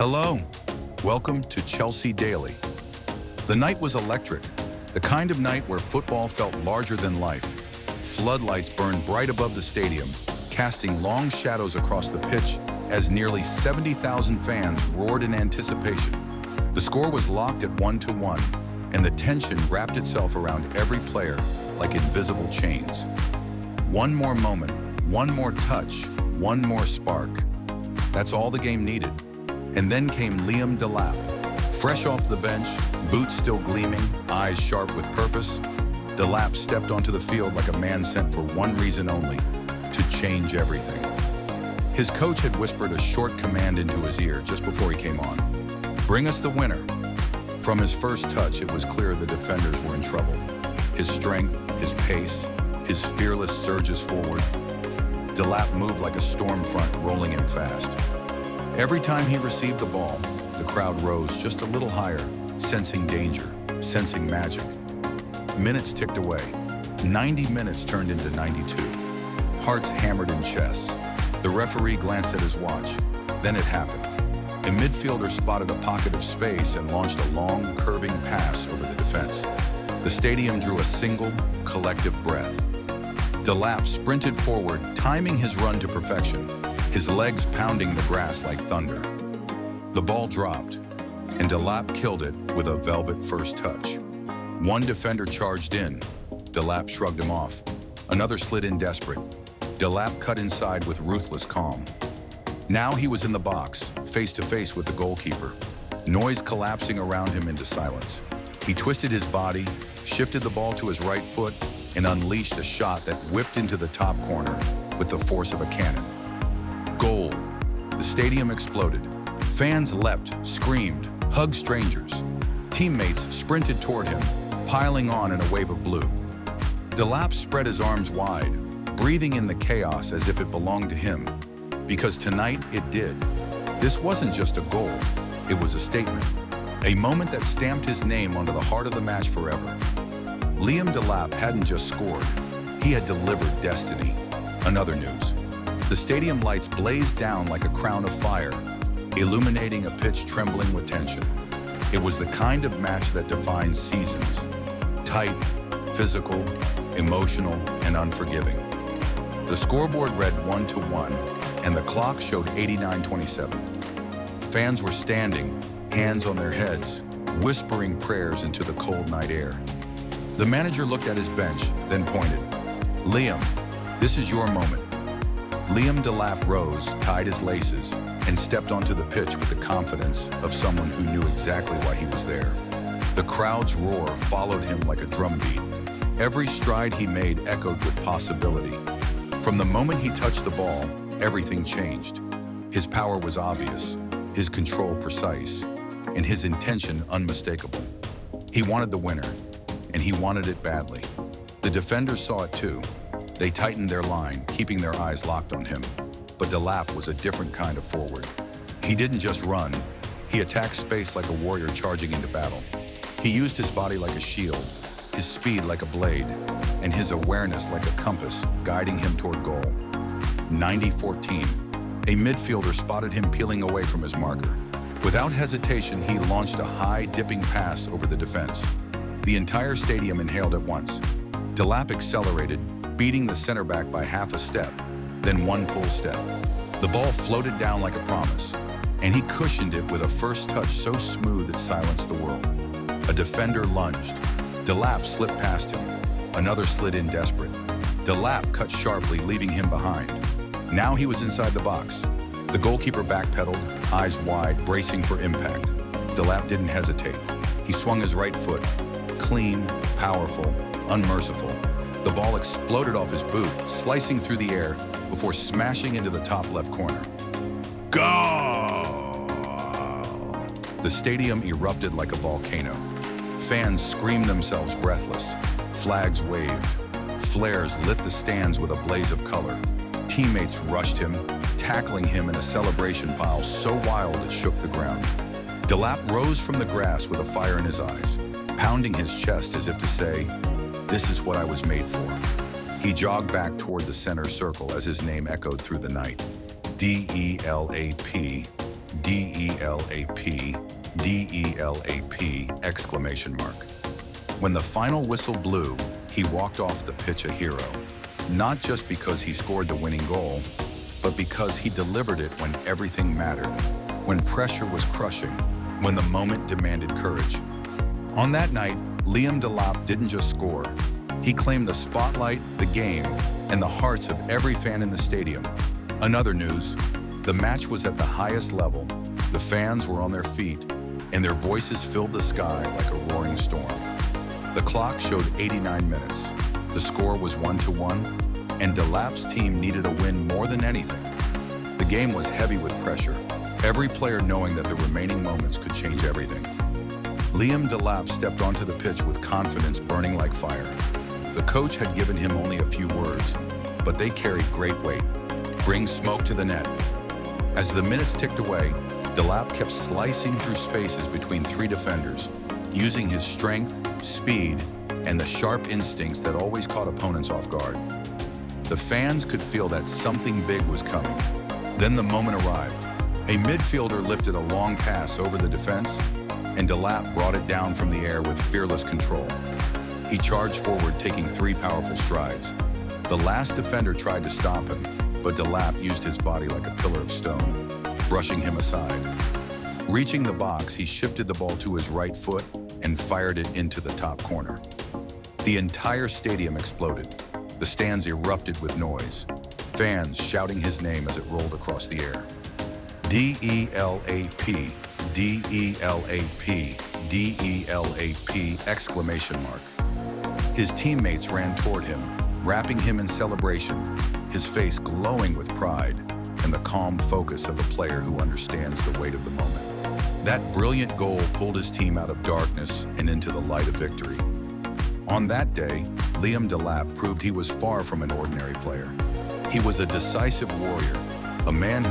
Hello, welcome to Chelsea Daily. The night was electric, the kind of night where football felt larger than life. Floodlights burned bright above the stadium, casting long shadows across the pitch as nearly 70,000 fans roared in anticipation. The score was locked at 1-1, and the tension wrapped itself around every player like invisible chains. One more moment, one more touch, one more spark. That's all the game needed. And then came Delap. Fresh off the bench, boots still gleaming, eyes sharp with purpose, Delap stepped onto the field like a man sent for one reason only, to change everything. His coach had whispered a short command into his ear just before he came on. Bring us the winner. From his first touch, it was clear the defenders were in trouble. His strength, his pace, his fearless surges forward. Delap moved like a storm front, rolling him fast. Every time he received the ball, the crowd rose just a little higher, sensing danger, sensing magic. Minutes ticked away. 90 minutes turned into 92. Hearts hammered in chests. The referee glanced at his watch. Then it happened. A midfielder spotted a pocket of space and launched a long, curving pass over the defense. The stadium drew a single, collective breath. Delap sprinted forward, timing his run to perfection, his legs pounding the grass like thunder. The ball dropped, and Delap killed it with a velvet first touch. One defender charged in. Delap shrugged him off. Another slid in desperate. Delap cut inside with ruthless calm. Now he was in the box, face to face with the goalkeeper, noise collapsing around him into silence. He twisted his body, shifted the ball to his right foot, and unleashed a shot that whipped into the top corner with the force of a cannon. Goal. The stadium exploded. Fans leapt, screamed, hugged strangers. Teammates sprinted toward him, piling on in a wave of blue. Delap spread his arms wide, breathing in the chaos as if it belonged to him. Because tonight it did. This wasn't just a goal, it was a statement. A moment that stamped his name onto the heart of the match forever. Delap hadn't just scored, he had delivered destiny. Another news. The stadium lights blazed down like a crown of fire, illuminating a pitch trembling with tension. It was the kind of match that defines seasons. Tight, physical, emotional, and unforgiving. The scoreboard read 1-1, and the clock showed 89-27. Fans were standing, hands on their heads, whispering prayers into the cold night air. The manager looked at his bench, then pointed. Liam, this is your moment. Delap rose, tied his laces, and stepped onto the pitch with the confidence of someone who knew exactly why he was there. The crowd's roar followed him like a drumbeat. Every stride he made echoed with possibility. From the moment he touched the ball, everything changed. His power was obvious, his control precise, and his intention unmistakable. He wanted the winner, and he wanted it badly. The defenders saw it too. They tightened their line, keeping their eyes locked on him. But Delap was a different kind of forward. He didn't just run, he attacked space like a warrior charging into battle. He used his body like a shield, his speed like a blade, and his awareness like a compass, guiding him toward goal. 90-14. A midfielder spotted him peeling away from his marker. Without hesitation, he launched a high, dipping pass over the defense. The entire stadium inhaled at once. Delap accelerated, beating the center back by half a step, then one full step. The ball floated down like a promise, and he cushioned it with a first touch so smooth it silenced the world. A defender lunged. Delap slipped past him. Another slid in desperate. Delap cut sharply, leaving him behind. Now he was inside the box. The goalkeeper backpedaled, eyes wide, bracing for impact. Delap didn't hesitate. He swung his right foot. Clean, powerful, unmerciful. The ball exploded off his boot, slicing through the air before smashing into the top left corner. Goal! The stadium erupted like a volcano. Fans screamed themselves breathless. Flags waved. Flares lit the stands with a blaze of color. Teammates rushed him, tackling him in a celebration pile so wild it shook the ground. Delap rose from the grass with a fire in his eyes, pounding his chest as if to say, "This is what I was made for." He jogged back toward the center circle as his name echoed through the night. D-E-L-A-P, D-E-L-A-P, D-E-L-A-P, exclamation mark. When the final whistle blew, he walked off the pitch a hero, not just because he scored the winning goal, but because he delivered it when everything mattered, when pressure was crushing, when the moment demanded courage. On that night, Liam Delap didn't just score. He claimed the spotlight, the game, and the hearts of every fan in the stadium. Another news, the match was at the highest level. The fans were on their feet, and their voices filled the sky like a roaring storm. The clock showed 89 minutes. The score was 1-1, and Delap's team needed a win more than anything. The game was heavy with pressure, every player knowing that the remaining moments could change everything. Liam Delap stepped onto the pitch with confidence burning like fire. The coach had given him only a few words, but they carried great weight. Bring smoke to the net. As the minutes ticked away, Delap kept slicing through spaces between three defenders, using his strength, speed, and the sharp instincts that always caught opponents off guard. The fans could feel that something big was coming. Then the moment arrived. A midfielder lifted a long pass over the defense, and Delap brought it down from the air with fearless control. He charged forward, taking 3 powerful strides. The last defender tried to stop him, but Delap used his body like a pillar of stone, brushing him aside. Reaching the box, he shifted the ball to his right foot and fired it into the top corner. The entire stadium exploded. The stands erupted with noise, fans shouting his name as it rolled across the air. D-E-L-A-P, D-E-L-A-P, D-E-L-A-P, exclamation mark. His teammates ran toward him, wrapping him in celebration, his face glowing with pride and the calm focus of a player who understands the weight of the moment. That brilliant goal pulled his team out of darkness and into the light of victory. On that day, Liam Delap proved he was far from an ordinary player. He was a decisive warrior, a man who